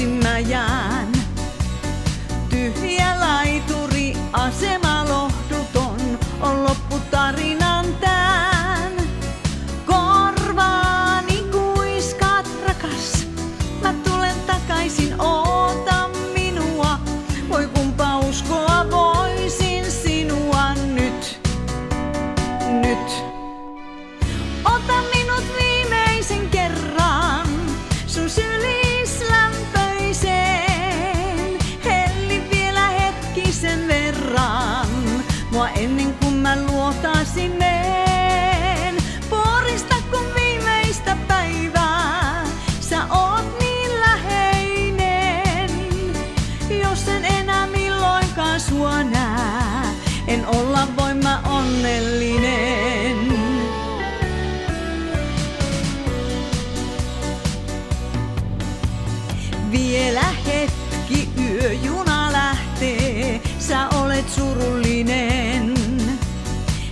yksin mä jään. Tyhjä laituri, asema lohduton, on lopputarinan tän. Korvaani kuiskaat rakas, mä tulen takaisin, oota minua. Voi kumpa uskoa voisin sinua nyt, nyt. Ota minut viimeisen kerran sun sylis lämpöiseen. Helli vielä hetkisen verran mua ennen kuin mä luotaisin meen. Porista kun viimeistä päivää sä oot niin läheinen. Jos en enää milloinkaan sua nää, en olla voi mä onnellinen. Vielä hetki, yöjuna lähtee, sä olet surullinen.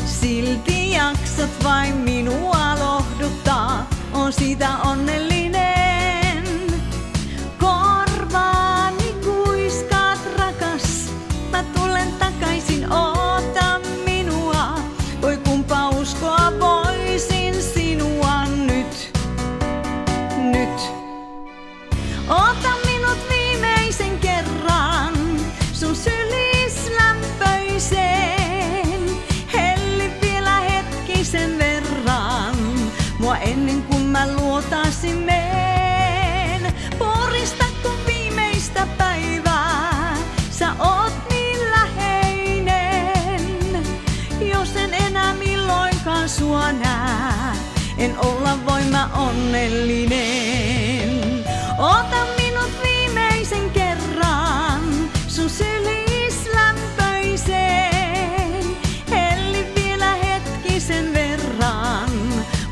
Silti jaksat vain minua lohduttaa, on siitä onnellinen. Korvaani kuiskaat rakas, mä tulen takaisin, oota minua. Voi kumpa uskoa voisin sinua nyt, nyt. Ota minut viimeisen kerran sun sylis lämpöiseen. Helli vielä hetkisen verran mua ennen kuin mä luotaisin meen. Porista kun viimeistä päivää sä oot niin läheinen. Jos en enää milloinkaan sua nää, en olla voi mä onnellinen. Ota minut viimeisen kerran sun sylis lämpöiseen. Helli vielä hetkisen verran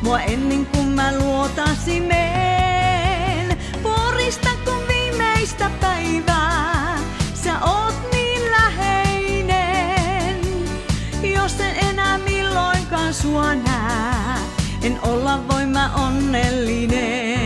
mua ennen kuin mä luotaisin meen. Porista kun viimeistä päivää sä oot niin läheinen. Jos en enää milloinkaan sua nää, en olla voi mä onnellinen.